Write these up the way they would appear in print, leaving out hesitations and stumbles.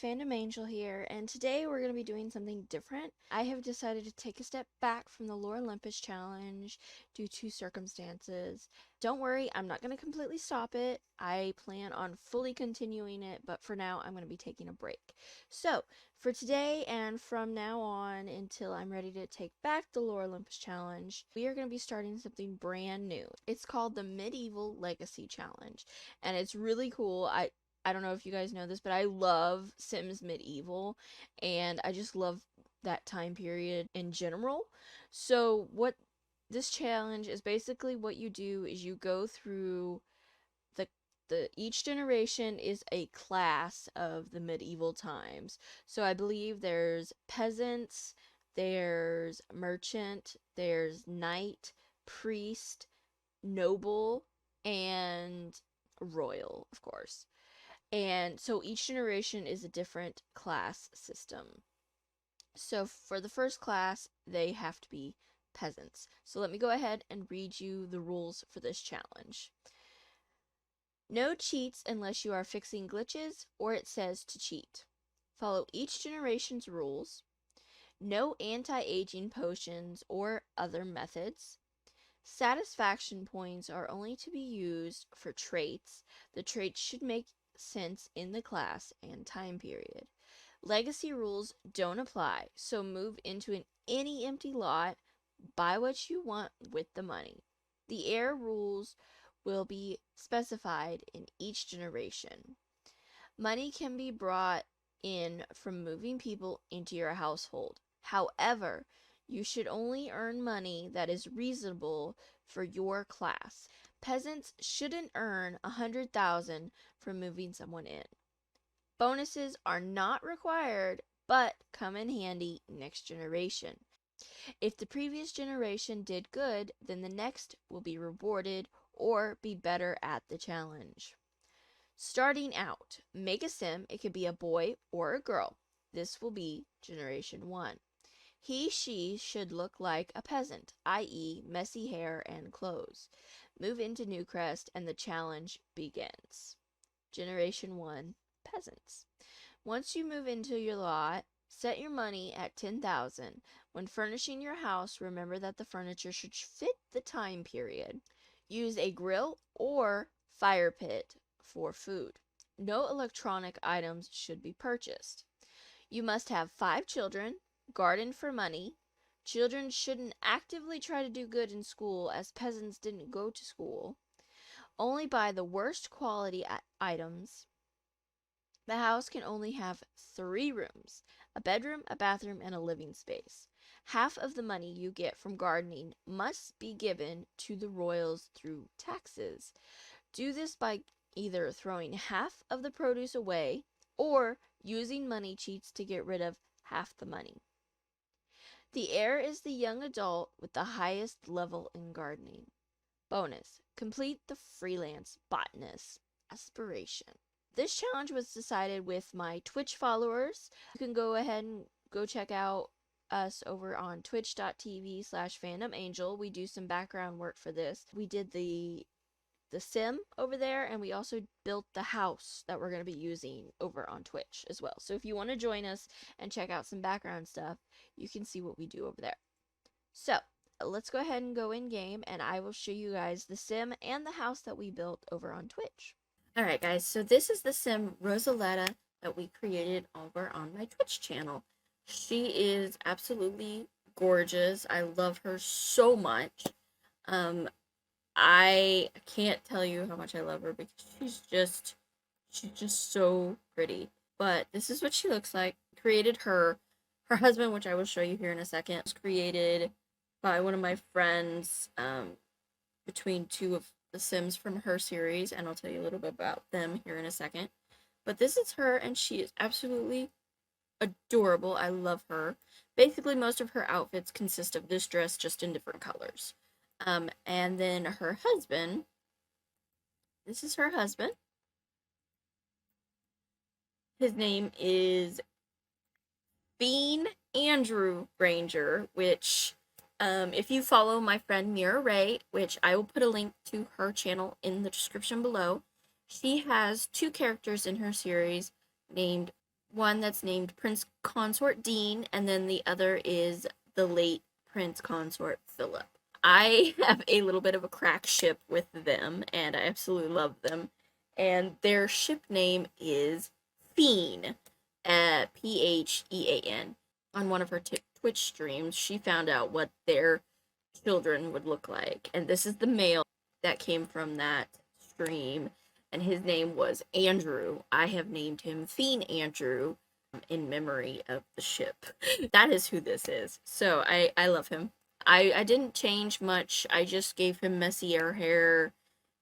Fandom Angel here, and today we're going to be doing something different. I have decided to take a step back from the Lore Olympus challenge due to circumstances. Don't worry, I'm not going to completely stop it. I plan on fully continuing it, but for now I'm going to be taking a break. So, for today and from now on until I'm ready to take back the Lore Olympus challenge, we are going to be starting something brand new. It's called the Medieval Legacy Challenge, and it's really cool. I don't know if you guys know this, but I love Sims Medieval, and I just love that time period in general. So what this challenge is basically, what you do is you go through the each generation is a class of the medieval times. So I believe there's peasants, there's merchant, there's knight, priest, noble, and royal, of course. And so each generation is a different class system. So for the first class, they have to be peasants. So let me go ahead and read you the rules for this challenge. No cheats unless you are fixing glitches or it says to cheat. Follow each generation's rules. No anti-aging potions or other methods. Satisfaction points are only to be used for traits. The traits should make sense in the class and time period. Legacy rules don't apply, so move into any empty lot, buy what you want with the money. The heir rules will be specified in each generation. Money can be brought in from moving people into your household. However, you should only earn money that is reasonable for your class. Peasants shouldn't earn 100,000 from moving someone in. Bonuses are not required, but come in handy next generation. If the previous generation did good, then the next will be rewarded or be better at the challenge. Starting out, make a sim. It could be a boy or a girl. This will be generation 1. She should look like a peasant, i.e. messy hair and clothes. Move into Newcrest and the challenge begins. Generation 1, peasants. Once you move into your lot, set your money at 10,000. When furnishing your house, remember that the furniture should fit the time period. Use a grill or fire pit for food. No electronic items should be purchased. You must have 5 children. Garden for money. Children shouldn't actively try to do good in school, as peasants didn't go to school. Only buy the worst quality items. The house can only have 3 rooms, a bedroom, a bathroom, and a living space. Half of the money you get from gardening must be given to the royals through taxes. Do this by either throwing half of the produce away or using money cheats to get rid of half the money. The heir is the young adult with the highest level in gardening. Bonus: complete the freelance botanist aspiration. This challenge was decided with my Twitch followers. You can go ahead and go check out us over on twitch.tv/fandomangel. We do some background work for this. We did the sim over there, and we also built the house that we're going to be using over on Twitch as well. So if you want to join us and check out some background stuff, you can see what we do over there. So let's go ahead and go in game, and I will show you guys the sim and the house that we built over on Twitch. Alright guys, so this is the sim Roseletta that we created over on my Twitch channel. She is absolutely gorgeous. I love her so much. I can't tell you how much I love her because she's just so pretty. But this is what she looks like. Created her. Her husband, which I will show you here in a second, was created by one of my friends between 2 of the Sims from her series, and I'll tell you a little bit about them here in a second. But this is her, and she is absolutely adorable. I love her. Basically, most of her outfits consist of this dress, just in different colors. And then her husband, this is her husband. His name is Phean Andrew Granger, which, if you follow my friend Mira Ray, which I will put a link to her channel in the description below, she has 2 characters in her series named one that's named Prince Consort Dean, and then the other is the late Prince Consort Philip. I have a little bit of a crack ship with them, and I absolutely love them. And their ship name is Phean, Phean. On one of her Twitch streams, she found out what their children would look like, and this is the male that came from that stream, and his name was Andrew. I have named him Phean Andrew in memory of the ship. That is who this is. So I love him. I didn't change much. I just gave him messier hair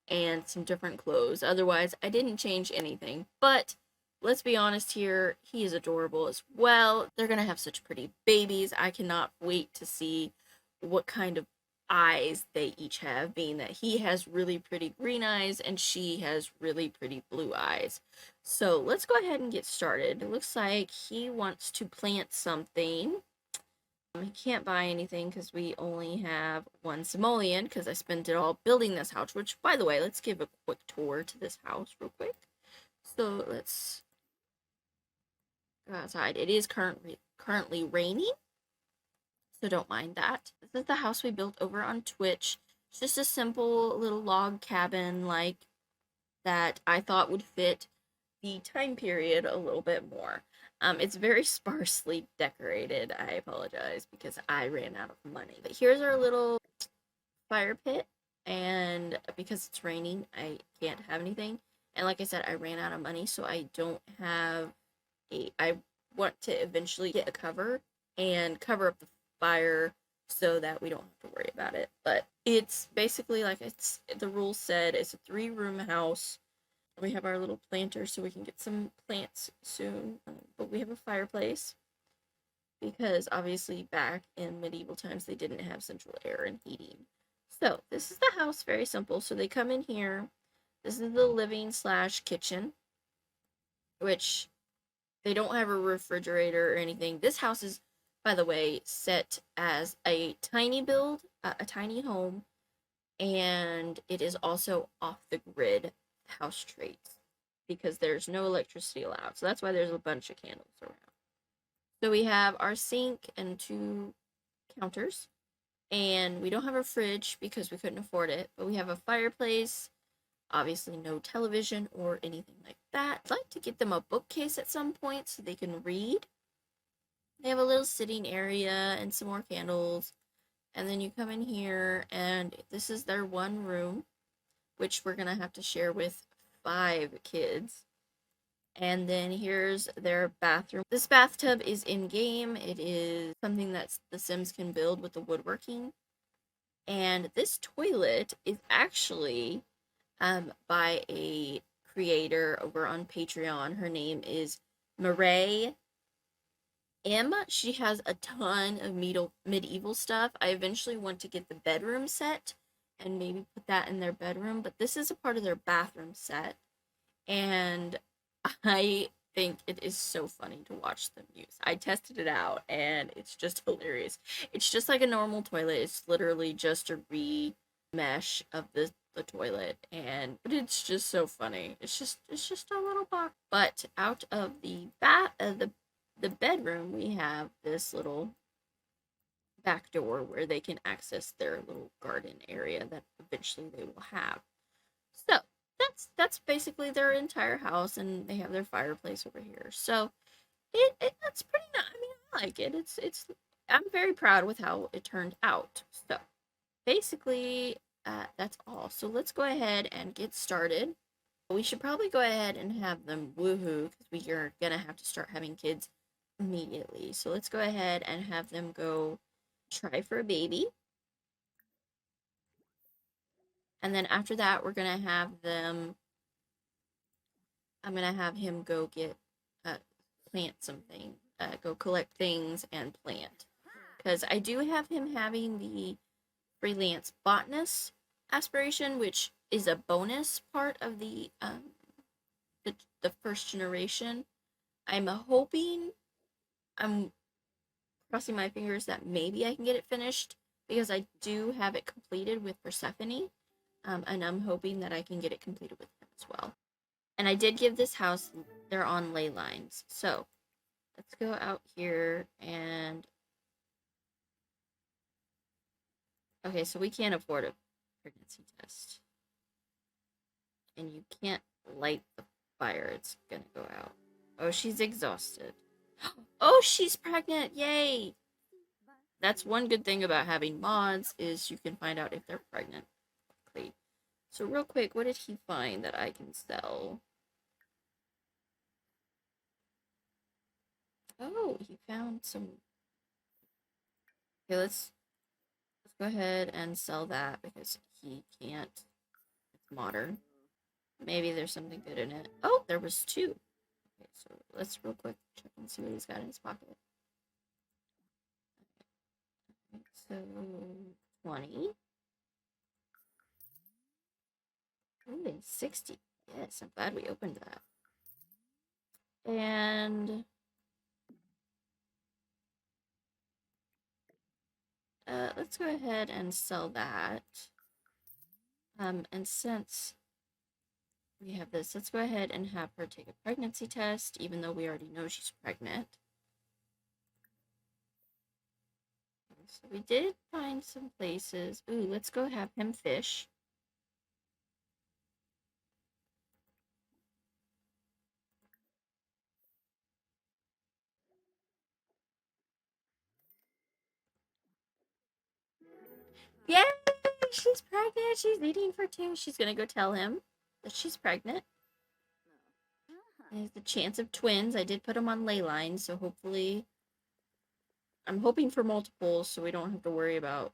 and some different clothes. Otherwise, I didn't change anything. But let's be honest here, he is adorable as well. They're gonna have such pretty babies. I cannot wait to see what kind of eyes they each have, being that he has really pretty green eyes and she has really pretty blue eyes. So let's go ahead and get started. It looks like he wants to plant something. He can't buy anything because we only have one simoleon because I spent it all building this house, which, by the way, let's give a quick tour to this house real quick. So let's go outside. It is currently raining, so don't mind that. This is the house we built over on Twitch. It's just a simple little log cabin like that I thought would fit the time period a little bit more. It's very sparsely decorated. I apologize because I ran out of money. But here's our little fire pit, and because it's raining, I can't have anything. And like I said, I ran out of money, so I don't have I want to eventually get a cover and cover up the fire so that we don't have to worry about it. But it's basically like the rules said, it's a 3-room house. We have our little planter so we can get some plants soon. But we have a fireplace because obviously back in medieval times they didn't have central air and heating. So this is the house, very simple. So they come in here. This is the living slash kitchen, which they don't have a refrigerator or anything. This house is, by the way, set as a tiny build, a tiny home, and it is also off the grid house traits because there's no electricity allowed. So that's why there's a bunch of candles around. So we have our sink and 2 counters, and we don't have a fridge because we couldn't afford it, but we have a fireplace. Obviously, no television or anything like that. I'd like to get them a bookcase at some point so they can read. They have a little sitting area and some more candles. And then you come in here, and this is their one room, which we're going to have to share with 5 kids. And then here's their bathroom. This bathtub is in-game. It is something that the Sims can build with the woodworking. And this toilet is actually by a creator over on Patreon. Her name is Mireille M. She has a ton of medieval stuff. I eventually want to get the bedroom set and maybe put that in their bedroom, but this is a part of their bathroom set. And I think it is so funny to watch them use. I tested it out and it's just hilarious. It's just like a normal toilet. It's literally just a remesh of the toilet, and but it's just so funny. It's just a little box. But out of the bedroom, we have this little back door where they can access their little garden area that eventually they will have. So that's basically their entire house, and they have their fireplace over here. So that's pretty nice. I mean, I like it. It's I'm very proud with how it turned out. So basically, that's all. So let's go ahead and get started. We should probably go ahead and have them woohoo because we are gonna have to start having kids immediately. So let's go ahead and have them go try for a baby. And then after that, we're gonna have them. I'm gonna have him go get plant something, go collect things and plant. Because I do have him having the freelance botanist aspiration, which is a bonus part of the first generation. I'm hoping, I'm crossing my fingers that maybe I can get it finished because I do have it completed with Persephone, and I'm hoping that I can get it completed with him as well. And I did give this house their on ley lines, so let's go out here and okay, so we can't afford a pregnancy test. And you can't light the fire, it's gonna go out. Oh, she's exhausted. Oh, she's pregnant! Yay! That's one good thing about having mods is you can find out if they're pregnant quickly. So real quick, what did he find that I can sell? Oh, he found some. Okay, let's go ahead and sell that because he can't. It's modern. Maybe there's something good in it. Oh, there was two. Okay, so let's real quick check and see what he's got in his pocket. Okay, so 20. Ooh, 60. Yes, I'm glad we opened that. And let's go ahead and sell that. And since we have this, let's go ahead and have her take a pregnancy test, even though we already know she's pregnant. So we did find some places. Ooh, let's go have him fish. Yay! She's pregnant. She's eating for two. She's gonna go tell him that she's pregnant. There's the chance of twins. I did put them on ley lines, so hopefully I'm hoping for multiples so we don't have to worry about.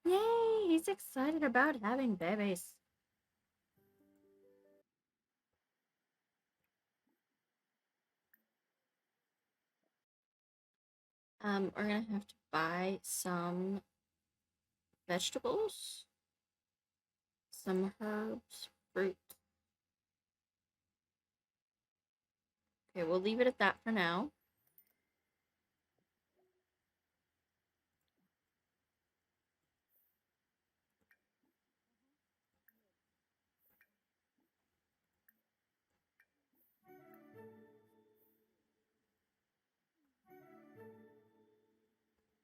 Yay! He's excited about having babies. We're gonna have to buy some vegetables, some herbs, fruit. Okay, we'll leave it at that for now.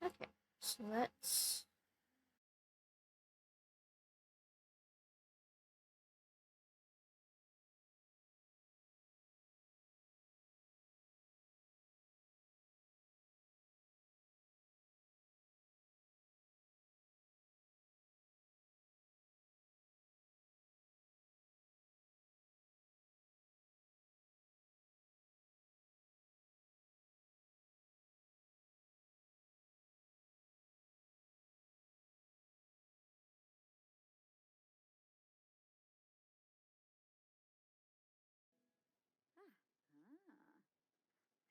Okay, so let's.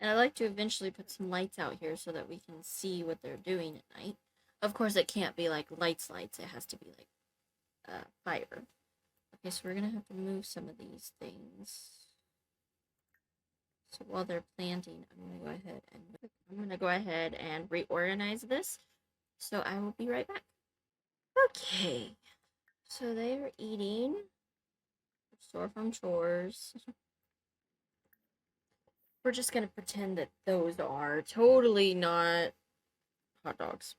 And I like to eventually put some lights out here so that we can see what they're doing at night. Of course, it can't be like lights. It has to be like fire. Okay, so we're gonna have to move some of these things. So while they're planting, I'm gonna go ahead and reorganize this. So I will be right back. Okay, so they're eating. Restore from chores. We're just gonna pretend that those are totally not hot dogs.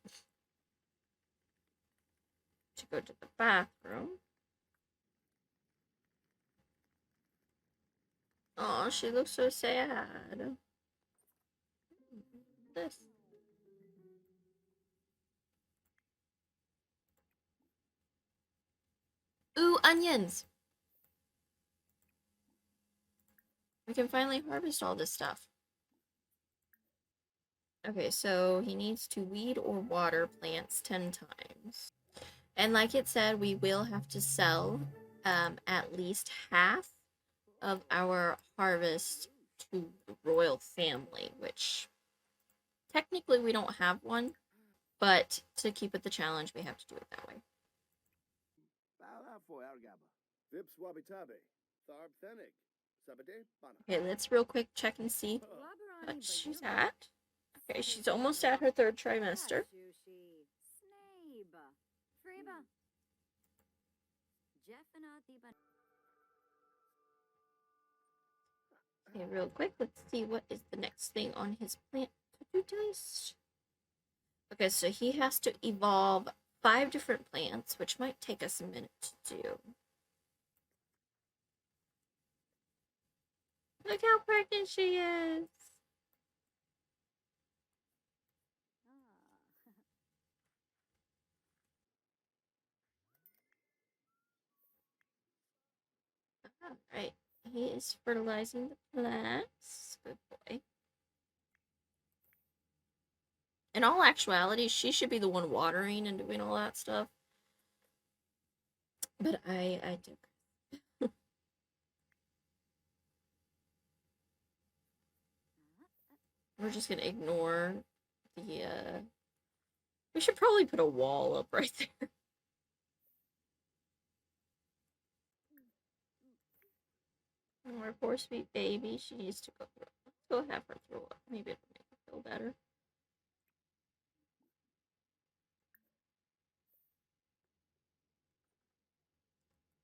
To go to the bathroom. Oh, she looks so sad. This. Ooh, onions! We can finally harvest all this stuff. Okay, so he needs to weed or water plants 10 times. And like it said, we will have to sell at least half of our harvest to the royal family, which technically we don't have one, but to keep with the challenge, we have to do it that way. Okay, let's real quick check and see what she's at. Okay, she's almost at her third trimester. Okay, real quick, let's see what is the next thing on his plant to-do list. Okay, so he has to evolve 5 different plants, which might take us a minute to do. Look how pregnant she is! Alright, he is fertilizing the plants. Good boy. In all actuality, she should be the one watering and doing all that stuff. But I do. We're just gonna ignore the, we should probably put a wall up right there. Our poor sweet baby, she needs to go through. Let's go have her throw up. Maybe it'll make her feel better.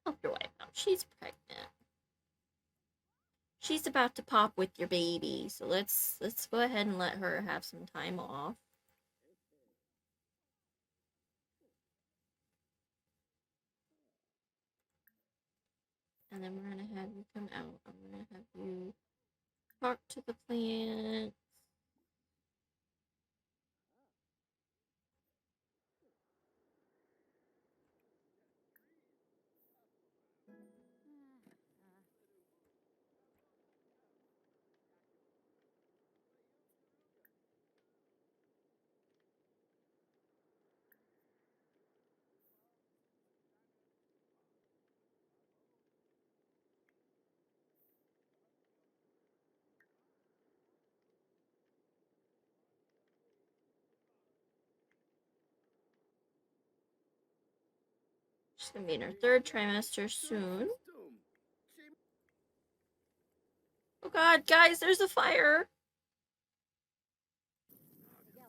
Help your wife out. She's pregnant. She's about to pop with your baby, so let's go ahead and let her have some time off. And then we're gonna have you come out. I'm gonna have you talk to the plant. She's gonna be in her 3rd trimester soon. Oh god, guys, there's a fire!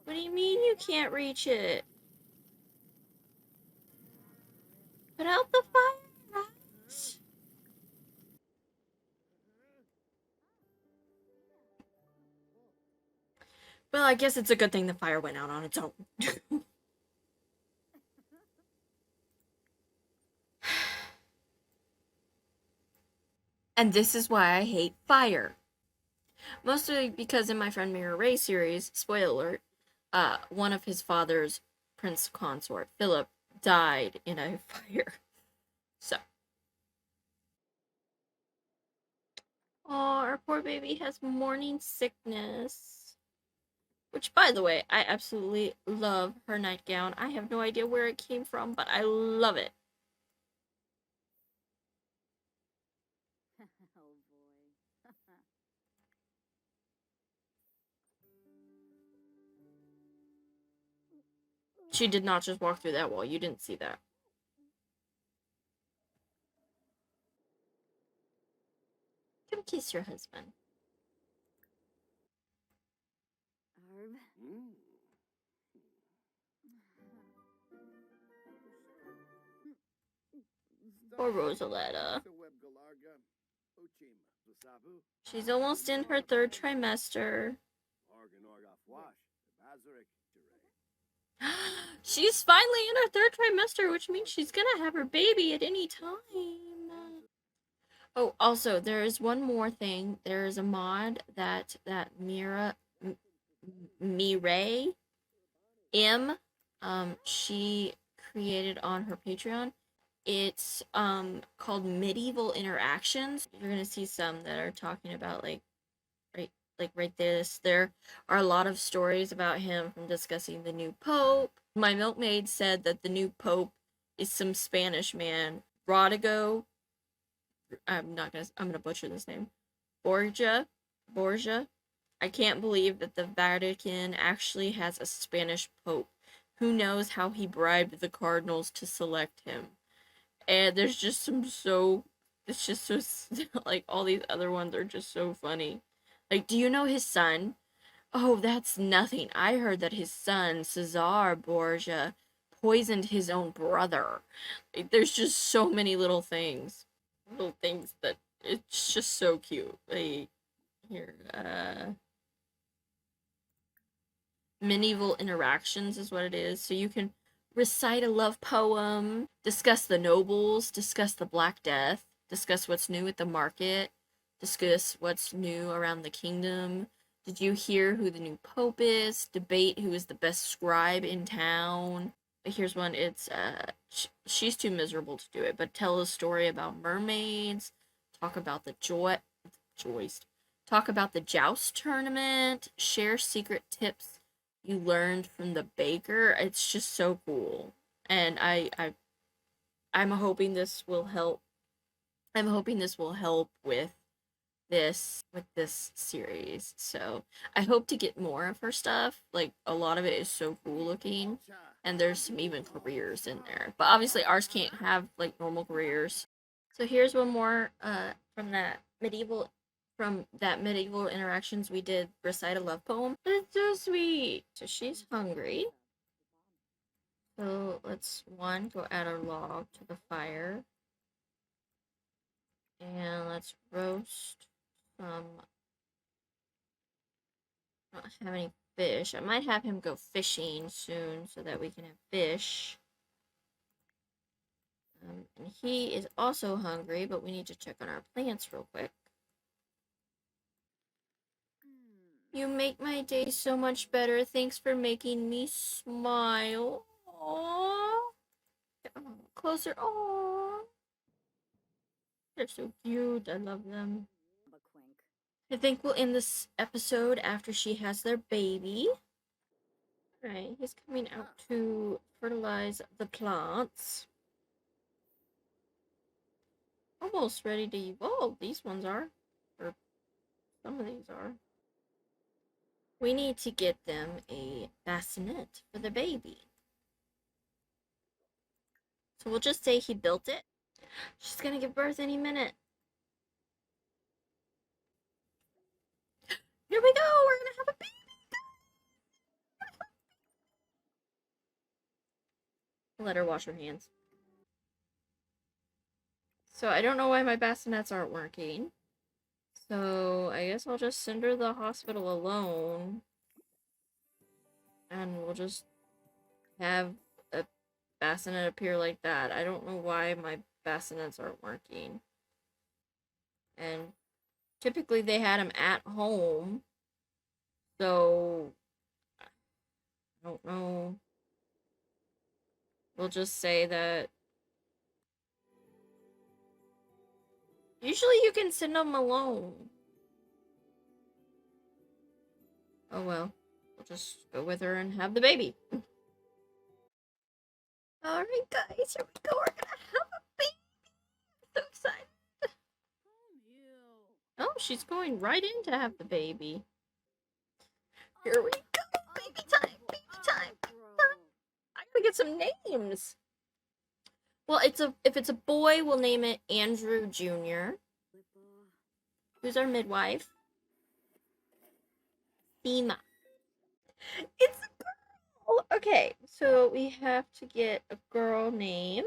What do you mean you can't reach it? Put out the fire! Well, I guess it's a good thing the fire went out on its own. And this is why I hate fire. Mostly because in my friend Mirror Ray series, spoiler alert, one of his father's prince consort, Philip, died in a fire. So. Oh, our poor baby has morning sickness. Which, by the way, I absolutely love her nightgown. I have no idea where it came from, but I love it. She did not just walk through that wall. You didn't see that. Come kiss your husband. Poor Roseletta. She's almost in her 3rd trimester. She's finally in her 3rd trimester, which means she's gonna have her baby at any time. Oh, also, there is one more thing. There is a mod that Mireille M, she created on her Patreon. It's called Medieval Interactions. You're gonna see some that are talking about right this. There are a lot of stories about him from discussing the new pope. My milkmaid said that the new pope is some Spanish man, Rodrigo. I'm gonna butcher this name. Borgia. I can't believe that the Vatican actually has a Spanish pope. Who knows how he bribed the cardinals to select him? And there's just it's just so, like, all these other ones are just so funny. Like, do you know his son? Oh, that's nothing. I heard that his son, Cesar Borgia, poisoned his own brother. Like, there's just so many little things. Little things that it's just so cute. Like, here. Medieval interactions is what it is. So you can recite a love poem, discuss the nobles, discuss the Black Death, discuss what's new at the market, discuss what's new around the kingdom. Did you hear who the new pope is? Debate who is the best scribe in town. Here's one. It's she's too miserable to do it, but tell a story about mermaids. Talk about the joist. Talk about the joust tournament. Share secret tips you learned from the baker. It's just so cool, and I'm hoping this will help. I'm hoping this will help with this series. So I hope to get more of her stuff. Like a lot of it is so cool looking, and there's some even careers in there. But obviously ours can't have like normal careers. So here's one more from that medieval interactions we did recite a love poem. It's so sweet. So she's hungry. So let's go add our log to the fire. And let's roast some. I don't have any fish. I might have him go fishing soon so that we can have fish. And he is also hungry, but we need to check on our plants real quick. You make my day so much better. Thanks for making me smile. Aww. Closer. Aww. They're so cute. I love them. I think we'll end this episode after she has their baby. Alright, he's coming out to fertilize the plants. Almost ready to evolve. These ones are. Or some of these are. We need to get them a bassinet for the baby. So we'll just say he built it. She's gonna give birth any minute. Here we go! We're gonna have a baby! Let her wash her hands. So I don't know why my bassinets aren't working. So I guess I'll just send her to the hospital alone. And we'll just have a bassinet appear like that. I don't know why my bassinets aren't working. And typically they had them at home. So I don't know. We'll just say that usually you can send them alone. Oh well. We'll just go with her and have the baby. Alright guys, here we go. We're gonna have a baby. I'm so excited. Oh, she's going right in to have the baby. Here we go. Baby time. Baby time. I gotta get some names. Well, if it's a boy, we'll name it Andrew Jr. Who's our midwife? Thema. It's a girl. Okay, so we have to get a girl name.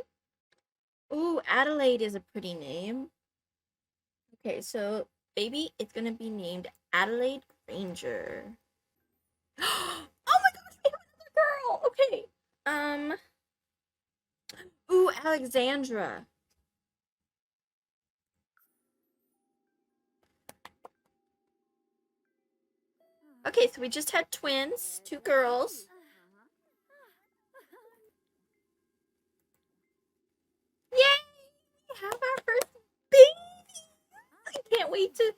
Ooh, Adelaide is a pretty name. Okay, so baby, it's gonna be named Adelaide Granger. Oh my gosh, we have another girl. Okay. Ooh, Alexandra. Okay, so we just had twins, two girls. Yay! We have our first baby. I can't wait to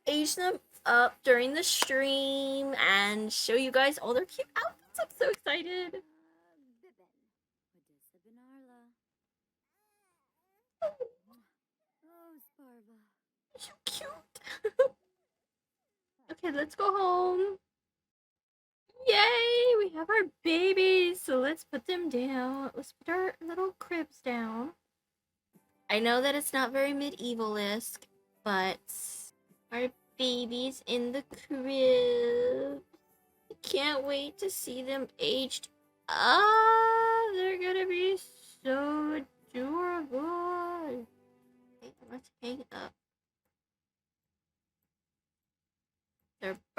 age them up during the stream and show you guys all their cute outfits. I'm so excited. So cute. Okay, let's go home. Yay! We have our babies. So let's put them down. Let's put our little cribs down. I know that it's not very medieval-esque, but our babies in the crib. I can't wait to see them aged up. They're gonna be so adorable. Okay, let's hang up.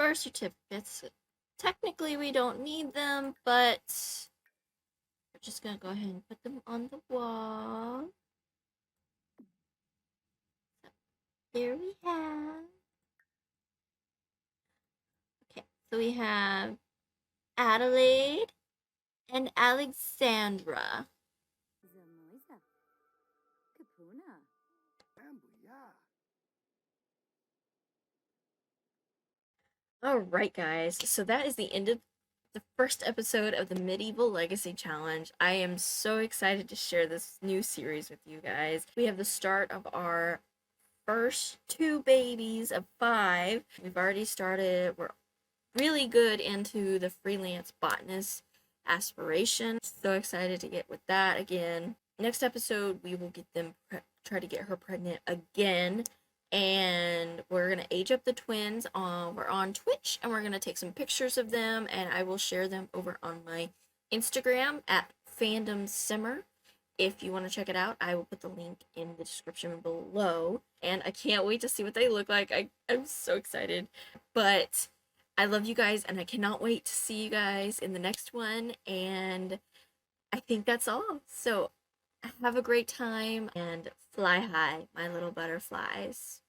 birth certificates. Technically, we don't need them, but we're just gonna go ahead and put them on the wall. So here we have. Okay, so we have Adelaide and Alexandra. All right, guys. So that is the end of the first episode of the Medieval Legacy Challenge. I am so excited to share this new series with you guys. We have the start of our first 2 babies of 5. We've already started. We're really good into the freelance botanist aspiration. So excited to get with that again. Next episode, we will get them try to get her pregnant again, and we're gonna age up the twins. We're on Twitch, and we're gonna take some pictures of them, and I will share them over on my Instagram at Fandom Simmer. If you want to check it out, I will put the link in the description below. And I can't wait to see what they look like. I'm so excited. But I love you guys, and I cannot wait to see you guys in the next one. And I think that's all. So have a great time and fly high, my little butterflies.